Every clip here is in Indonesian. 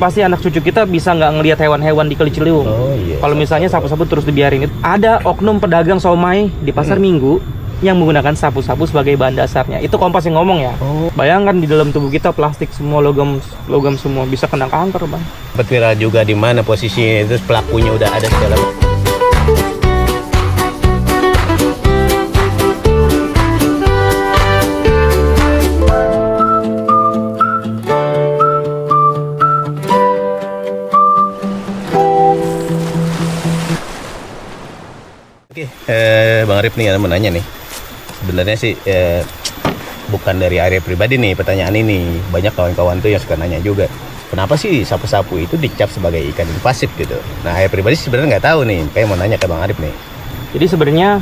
Pasti anak cucu kita bisa nggak ngelihat hewan-hewan di Kali Ciliwung. Kalau misalnya sapu-sapu terus dibiarin. Ada oknum pedagang somai di pasar Minggu yang menggunakan sapu-sapu sebagai bahan dasarnya. Itu Kompas yang ngomong ya. Bayangkan di dalam tubuh kita plastik semua, logam semua, bisa kena kanker, Bang. Viral juga di mana posisinya, terus pelakunya udah ada segala. Oke, Bang Arif nih, mau nanya nih. Sebenarnya sih bukan dari area pribadi nih pertanyaan ini. Banyak kawan-kawan tuh yang suka nanya juga. Kenapa sih sapu-sapu itu dicap sebagai ikan invasif gitu? Nah, area pribadi sebenarnya nggak tahu nih. Kayak mau nanya ke Bang Arif nih. Jadi sebenarnya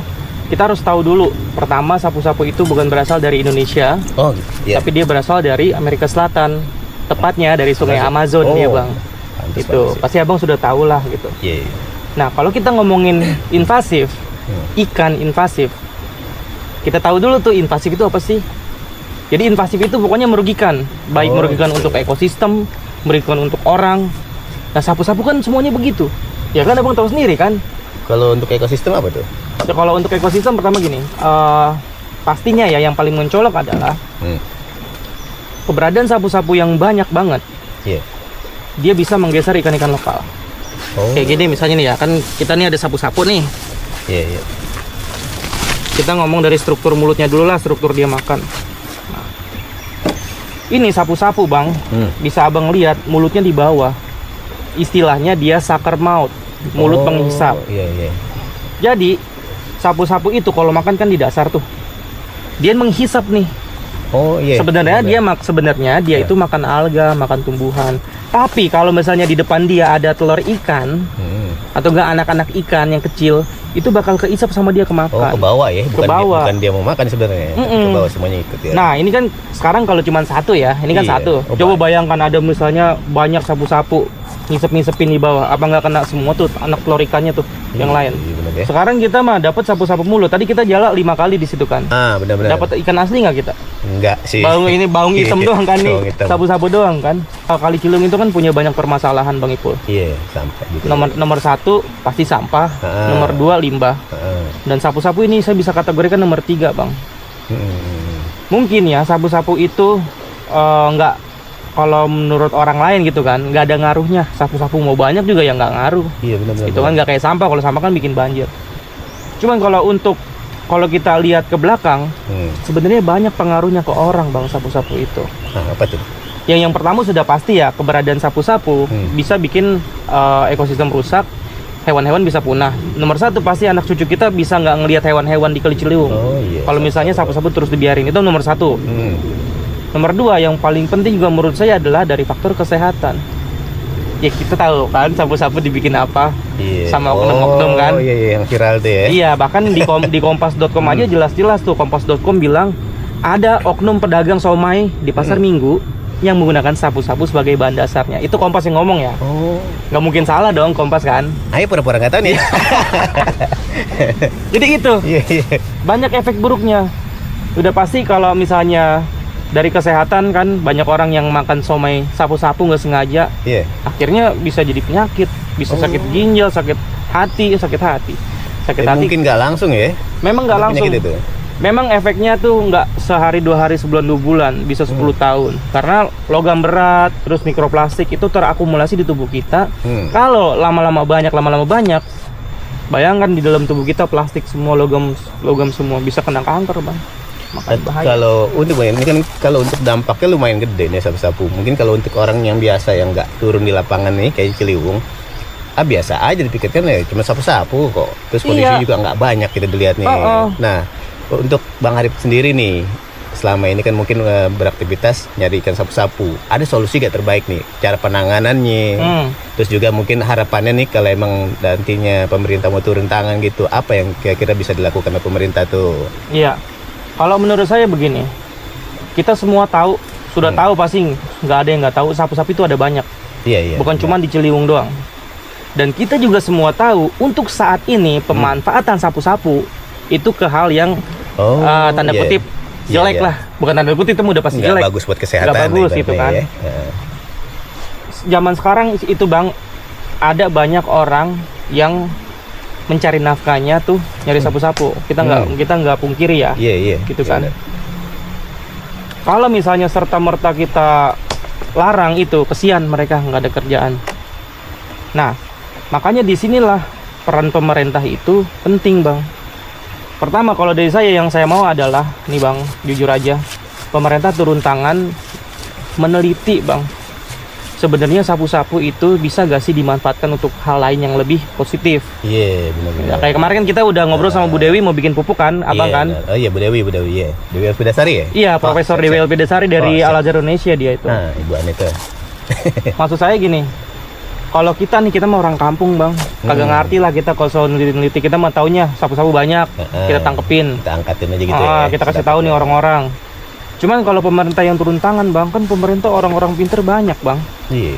kita harus tahu dulu. Pertama, sapu-sapu itu bukan berasal dari Indonesia. Oh, iya. Tapi dia berasal dari Amerika Selatan. Tepatnya dari Sungai Amazon ya, Bang. Itu pasti Abang sudah tahu lah gitu. Iya. Nah, kalau kita ngomongin invasif, ikan invasif, kita tahu dulu tuh invasif itu apa sih? Jadi invasif itu pokoknya merugikan, baik merugikan untuk ekosistem, merugikan untuk orang. Nah, sapu-sapu kan semuanya begitu. Ya kan Abang tahu sendiri kan? Kalau untuk ekosistem apa tuh? Ya, kalau untuk ekosistem pertama gini, pastinya ya yang paling mencolok adalah keberadaan sapu-sapu yang banyak banget. Iya. Dia bisa menggeser ikan-ikan lokal. Kayak gini misalnya nih ya, kan kita nih ada sapu-sapu nih. Iya. Kita ngomong dari struktur mulutnya dulu lah, struktur dia makan. Nah, ini sapu-sapu, Bang. Bisa Abang lihat mulutnya di bawah. Istilahnya dia sucker mouth, mulut penghisap. Iya. Jadi sapu-sapu itu kalau makan kan di dasar tuh. Dia menghisap nih. Sebenarnya dia itu makan alga, makan tumbuhan. Tapi kalau misalnya di depan dia ada telur ikan, atau enggak anak-anak ikan yang kecil, itu bakal keisap sama dia kemakan. Ke bawah ya, bukan dia mau makan sebenarnya. Ke bawah semuanya ikut ya. Nah, ini kan sekarang kalau cuma satu ya, ini kan satu. Coba bayangkan ada misalnya banyak sapu-sapu ngisep-ngisepin di bawah, apa nggak kena semua tuh anak telur ikannya tuh yang lain. Ya. Sekarang kita mah dapat sapu-sapu mulut. Tadi kita jala 5 kali di situ kan. Benar-benar. Dapat ikan asli nggak kita? Enggak sih. Baung hitam doang kan nih. Sapu-sapu doang kan. Kali Ciliwung itu kan punya banyak permasalahan, Bang Ipul. Iya, sampah gitu. Nomor 1 pasti sampah, nomor 2 limbah. Dan sapu-sapu ini saya bisa kategorikan nomor 3, Bang. Mungkin ya sapu-sapu itu nggak, kalau menurut orang lain gitu kan, nggak ada ngaruhnya. Sapu-sapu mau banyak juga ya nggak ngaruh. Iya, benar-benar. Itu kan nggak kayak sampah. Kalau sampah kan bikin banjir. Cuman kalau kita lihat ke belakang, sebenarnya banyak pengaruhnya ke orang, Bang, sapu-sapu itu. Apa tuh? Yang pertama sudah pasti ya, keberadaan sapu-sapu bisa bikin ekosistem rusak, hewan-hewan bisa punah. Nomor 1 pasti anak cucu kita bisa nggak ngelihat hewan-hewan di Kali Ciliwung. Kalau misalnya sapu-sapu terus dibiarin, itu nomor 1. Nomor 2 yang paling penting juga menurut saya adalah dari faktor kesehatan. Ya kita tahu kan sapu-sapu dibikin apa sama oknum-oknum kan. Iya, yang viral tuh ya. Iya, bahkan di kompas.com aja jelas-jelas tuh, kompas.com bilang ada oknum pedagang somai di pasar Minggu yang menggunakan sapu-sapu sebagai bahan dasarnya. Itu Kompas yang ngomong ya. Nggak mungkin salah dong Kompas kan. Ayo pura-pura nggak tahu nih. Jadi itu banyak efek buruknya. Udah pasti kalau misalnya dari kesehatan kan, banyak orang yang makan somai sapu-sapu nggak sengaja, akhirnya bisa jadi penyakit, bisa sakit ginjal, sakit hati. Mungkin nggak langsung ya. Memang nggak langsung. Memang efeknya tuh nggak sehari 2 hari, sebulan 2 bulan, bisa 10 tahun. Karena logam berat, terus mikroplastik itu terakumulasi di tubuh kita. Kalau lama-lama banyak, bayangkan di dalam tubuh kita plastik semua, logam semua, bisa kena kanker, Bang. Kalau untuk ini kan, kalau untuk dampaknya lumayan gede nih sapu-sapu. Mungkin kalau untuk orang yang biasa yang nggak turun di lapangan nih kayak Ciliwung, biasa aja dipikirkan ya cuma sapu-sapu kok. Terus kondisi juga nggak banyak kita dilihat nih. Nah, untuk Bang Arif sendiri nih, selama ini kan mungkin beraktivitas nyari ikan sapu-sapu, ada solusi gak terbaik nih cara penanganannya? Terus juga mungkin harapannya nih kalau emang nantinya pemerintah mau turun tangan gitu, apa yang kira-kira bisa dilakukan oleh pemerintah tuh? Iya. Kalau menurut saya begini, kita semua tahu, sudah tahu pasti, nggak ada yang nggak tahu sapu-sapu itu ada banyak. Bukan cuma di Ciliwung doang. Dan kita juga semua tahu, untuk saat ini pemanfaatan sapu-sapu itu ke hal yang tanda kutip jelek lah. Bukan tanda kutip, itu udah pasti jelek. Nggak bagus buat kesehatan. Nggak bagus itu kan. zaman sekarang itu Bang, ada banyak orang yang mencari nafkahnya tuh nyari sapu-sapu. Kita nggak pungkiri ya. Iya. Gitu kan. Kalau misalnya serta-merta kita larang itu, kesian mereka nggak ada kerjaan. Nah, makanya disinilah peran pemerintah itu penting Bang. Pertama, kalau dari saya yang saya mau adalah nih Bang, jujur aja, pemerintah turun tangan meneliti Bang. Sebenarnya sapu-sapu itu bisa gak sih dimanfaatkan untuk hal lain yang lebih positif? Iya, benar-benar. Ya, kayak kemarin kan kita udah ngobrol sama Bu Dewi mau bikin pupuk kan, Abang kan? Benar. Oh iya, Bu Dewi ya. Dewi Alpidasari ya? Iya, Profesor Dewi Alpidasari dari Al Azhar Indonesia dia itu. Nah, Ibu Anita. Maksud saya gini, kalau kita mah orang kampung Bang, kagak ngerti lah kita kalau soal neliti, kita mah taunya sapu-sapu banyak, kita tangkepin, kita angkatin aja gitu ya. Kita kasih tahu nih orang-orang. Cuman kalau pemerintah yang turun tangan Bang, kan pemerintah orang-orang pinter banyak Bang. Iya.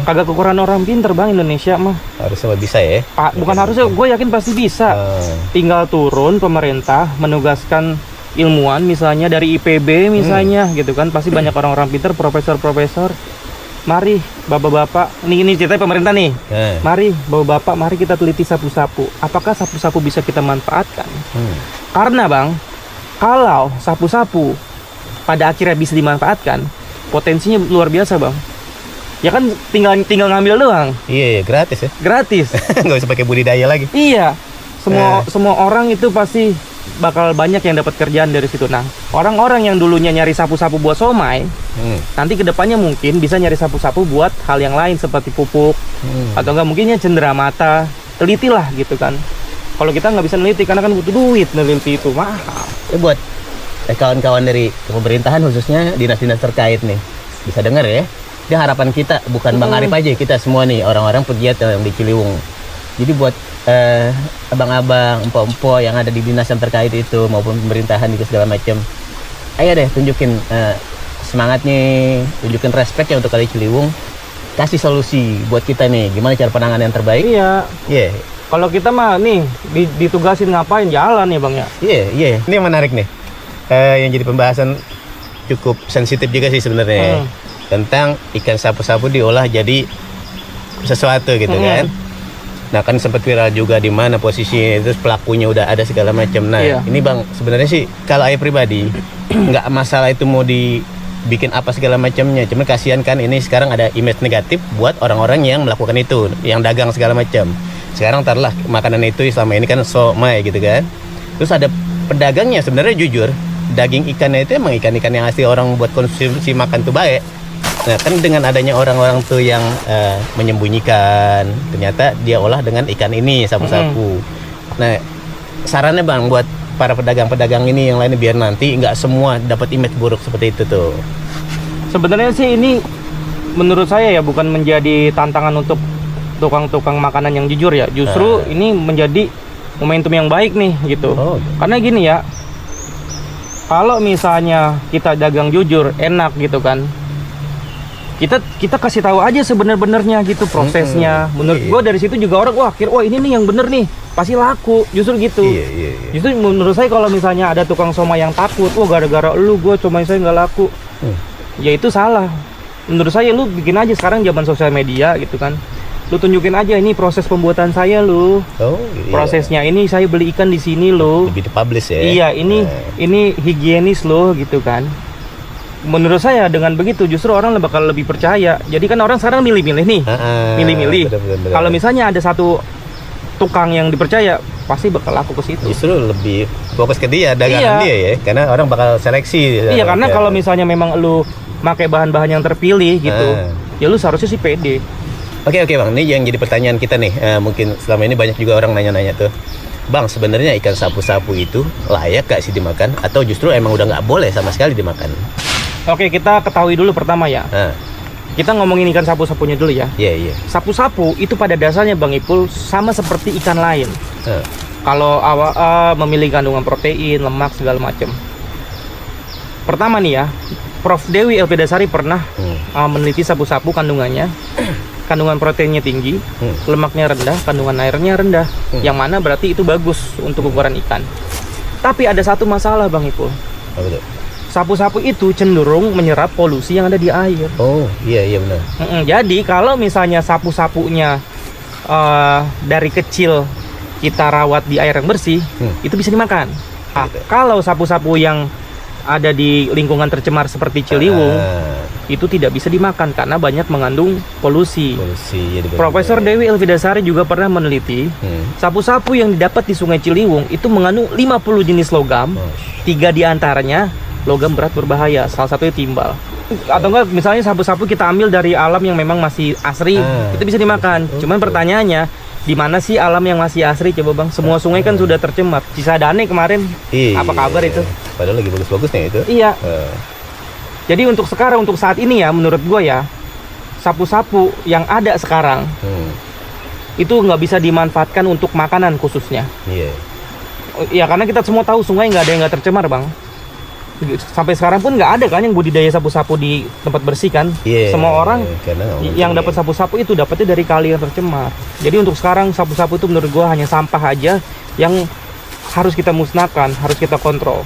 Kagak kekurangan orang pinter Bang Indonesia mah. Harusnya bisa ya. Bukan harusnya, gue yakin pasti bisa. Tinggal turun pemerintah menugaskan ilmuwan misalnya dari IPB misalnya gitu kan, pasti banyak orang-orang pinter, profesor-profesor. Mari bapak-bapak, ini ceritanya pemerintah nih. Mari bapak-bapak, mari kita teliti sapu-sapu. Apakah sapu-sapu bisa kita manfaatkan? Karena Bang, kalau sapu-sapu pada akhirnya bisa dimanfaatkan, potensinya luar biasa Bang. Ya kan tinggal ngambil doang. Iya, gratis ya. Gratis. Nggak usah pakai budidaya lagi. Iya. Semua orang itu pasti bakal banyak yang dapat kerjaan dari situ. Nah, orang-orang yang dulunya nyari sapu-sapu buat somai, nanti kedepannya mungkin bisa nyari sapu-sapu buat hal yang lain seperti pupuk, atau enggak mungkinnya cenderamata. Telitilah gitu kan. Kalau kita nggak bisa neliti karena kan butuh duit neliti itu mahal. Buat kawan-kawan dari pemerintahan khususnya dinas-dinas terkait nih bisa dengar ya. Ini harapan kita, bukan Bang Arif aja, kita semua nih orang-orang pegiat yang di Ciliwung. Jadi buat abang-abang, empok-empok yang ada di dinas yang terkait itu maupun pemerintahan itu segala macam, ayo deh tunjukin semangatnya, tunjukin respect ya untuk kali Ciliwung, kasih solusi buat kita nih, gimana cara penanganan yang terbaik. Iya. Kalau kita mah nih ditugasin ngapain, jalan nih Bang ya. Iya. Ini yang menarik nih, yang jadi pembahasan cukup sensitif juga sih sebenarnya, tentang ikan sapu-sapu diolah jadi sesuatu gitu kan. Nah kan sempat viral juga di mana posisinya, terus pelakunya udah ada segala macam. Nah ini Bang, sebenarnya sih kalau saya pribadi nggak masalah itu mau dibikin apa segala macamnya, cuman kasihan kan ini sekarang ada image negatif buat orang-orang yang melakukan itu, yang dagang segala macam. Sekarang taruhlah makanan itu selama ini kan somai gitu kan, terus ada pedagangnya. Sebenarnya jujur, daging ikannya itu emang ikan-ikan yang asli orang buat konsumsi makan tuh baik. Nah kan dengan adanya orang-orang tuh yang menyembunyikan, ternyata dia olah dengan ikan ini sapu-sapu. Nah sarannya Bang buat para pedagang-pedagang ini yang lainnya biar nanti nggak semua dapat image buruk seperti itu tuh. Sebenarnya sih ini menurut saya ya bukan menjadi tantangan untuk tukang-tukang makanan yang jujur ya. Justru ini menjadi momentum yang baik nih gitu. Karena gini ya, kalau misalnya kita dagang jujur, enak gitu kan, kita kasih tahu aja sebenar-benarnya gitu prosesnya. Menurut gua dari situ juga orang wah ini nih yang bener nih, pasti laku. Justru gitu. Justru menurut saya kalau misalnya ada tukang somai yang takut, gara-gara lu gua somai saya nggak laku, ya itu salah. Menurut saya lu bikin aja sekarang zaman sosial media gitu kan, lu tunjukin aja ini proses pembuatan saya lu. Prosesnya ini saya beli ikan di sini lo. Lebih dipublish ya. Iya, ini higienis lo gitu kan. Menurut saya dengan begitu justru orang bakal lebih percaya. Jadi kan orang sekarang milih-milih nih. Milih-milih. Kalau misalnya ada satu tukang yang dipercaya, pasti bakal laku ke situ. Justru lebih fokus ke dia, dagangan dia ya. Karena orang bakal seleksi. Iya, karena kalau misalnya memang lu pakai bahan-bahan yang terpilih gitu, ya lu seharusnya sih pede. Oke Bang, ini yang jadi pertanyaan kita nih. Mungkin selama ini banyak juga orang nanya-nanya tuh, Bang sebenarnya ikan sapu-sapu itu layak gak sih dimakan, atau justru emang udah nggak boleh sama sekali dimakan? Oke, kita ketahui dulu pertama ya. Kita ngomongin ikan sapu-sapunya dulu ya. Iya. Sapu-sapu itu pada dasarnya Bang Ipul sama seperti ikan lain. Kalau memiliki kandungan protein, lemak segala macam. Pertama nih ya, Prof Dewi Alpidasari pernah meneliti sapu-sapu kandungannya. Kandungan proteinnya tinggi, lemaknya rendah, kandungan airnya rendah. Yang mana berarti itu bagus untuk ukuran ikan. Tapi ada satu masalah Bang Ipul. sapu-sapu itu cenderung menyerap polusi yang ada di air. Oh iya benar. Jadi kalau misalnya sapu-sapunya dari kecil kita rawat di air yang bersih, itu bisa dimakan. Nah, kalau sapu-sapu yang ada di lingkungan tercemar seperti Ciliwung, itu tidak bisa dimakan karena banyak mengandung polusi. Profesor Dewi Elvidasari juga pernah meneliti, sapu-sapu yang didapat di Sungai Ciliwung itu mengandung 50 jenis logam, 3 diantaranya logam berat berbahaya, salah satunya timbal. Atau enggak misalnya sapu-sapu kita ambil dari alam yang memang masih asri, itu bisa dimakan. Cuman pertanyaannya, di mana sih alam yang masih asri coba Bang? Semua sungai kan sudah tercemar. Cisadane kemarin, apa kabar itu? Padahal lagi bagus-bagusnya itu. Iya. Jadi untuk sekarang, untuk saat ini ya, menurut gua ya, sapu-sapu yang ada sekarang itu nggak bisa dimanfaatkan untuk makanan khususnya. Ya karena kita semua tahu sungai nggak ada yang nggak tercemar Bang. Sampai sekarang pun nggak ada kan yang budidaya sapu-sapu di tempat bersih kan. Semua orang yang dapat sapu-sapu itu dapatnya dari kali yang tercemar. Jadi untuk sekarang sapu-sapu itu menurut gua hanya sampah aja yang harus kita musnahkan, harus kita kontrol.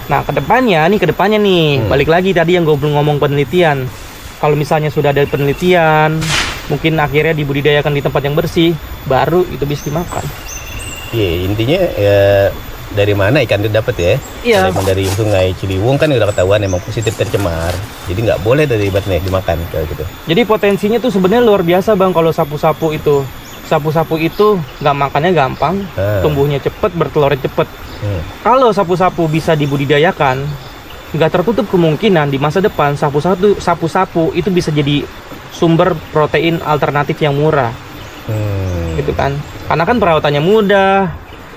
Nah kedepannya nih balik lagi tadi yang gue belum ngomong penelitian. Kalau misalnya sudah ada penelitian, mungkin akhirnya dibudidayakan di tempat yang bersih, baru itu bisa dimakan. Intinya ya dari mana ikan itu dapat ya? Emang dari Sungai Ciliwung kan udah ketahuan emang positif tercemar. Jadi nggak boleh dari batnya dimakan kayak gitu. Jadi potensinya tuh sebenarnya luar biasa Bang kalau sapu-sapu itu. Sapu-sapu itu nggak makannya gampang, tumbuhnya cepet, bertelurnya cepet. Kalau sapu-sapu bisa dibudidayakan, nggak tertutup kemungkinan di masa depan sapu-sapu itu bisa jadi sumber protein alternatif yang murah, gitu kan? Karena kan perawatannya mudah,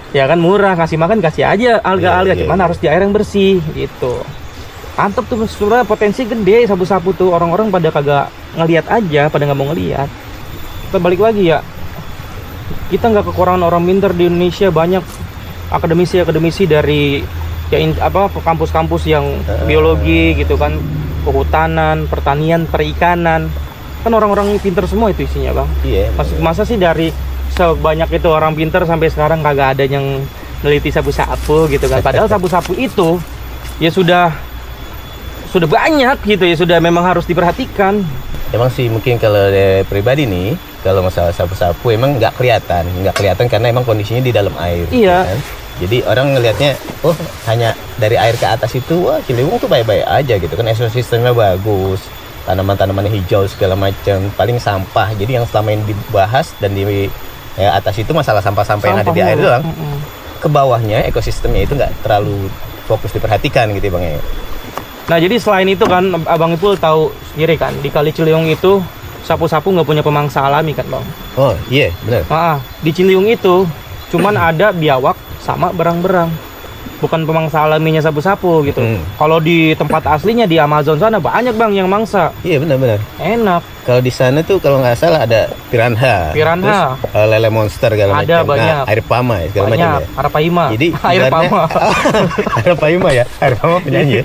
ya kan murah, kasih makan kasih aja alga-alga, cuman harus di air yang bersih, gitu. Mantap tuh, sebenarnya potensi gede sapu-sapu tuh, orang-orang pada kagak ngelihat aja, pada nggak mau ngelihat. Kita balik lagi ya. Kita nggak kekurangan orang pintar di Indonesia, banyak akademisi dari kampus-kampus yang biologi gitu kan, kehutanan, pertanian, perikanan, kan orang-orang pintar semua itu isinya Bang. Masa sih dari sebanyak itu orang pintar sampai sekarang kagak ada yang neliti sapu-sapu gitu kan? Padahal sapu-sapu itu ya sudah banyak gitu ya, sudah memang harus diperhatikan. Emang sih mungkin kalau pribadi nih, kalau masalah sapu-sapu emang nggak kelihatan karena emang kondisinya di dalam air. Kan? Jadi orang ngelihatnya, oh hanya dari air ke atas itu, wah Ciliwung tuh baik-baik aja gitu kan, ekosistemnya bagus, tanaman-tanaman hijau segala macam, paling sampah. Jadi yang selama ini dibahas dan di atas itu masalah sampah-sampah yang ada di air doang. Ke bawahnya ekosistemnya itu nggak terlalu fokus diperhatikan gitu Bang ya. Nah jadi selain itu kan Abang Ipul tahu sendiri kan, di Kali Ciliwung itu sapu-sapu nggak punya pemangsa alami kan Bang? Oh iya benar. Di Ciliwung itu cuman ada biawak sama berang-berang, bukan pemangsa alaminya sapu-sapu gitu. Kalau di tempat aslinya di Amazon sana banyak Bang yang mangsa. Iya benar. Enak. Kalau di sana tuh kalau nggak salah ada piranha. Terus, lele monster segala macam. Ada banyak. Nah, air pama segala macam ya. Arapaima. Jadi air pama. Arapaima ya. Air pama penyanyi.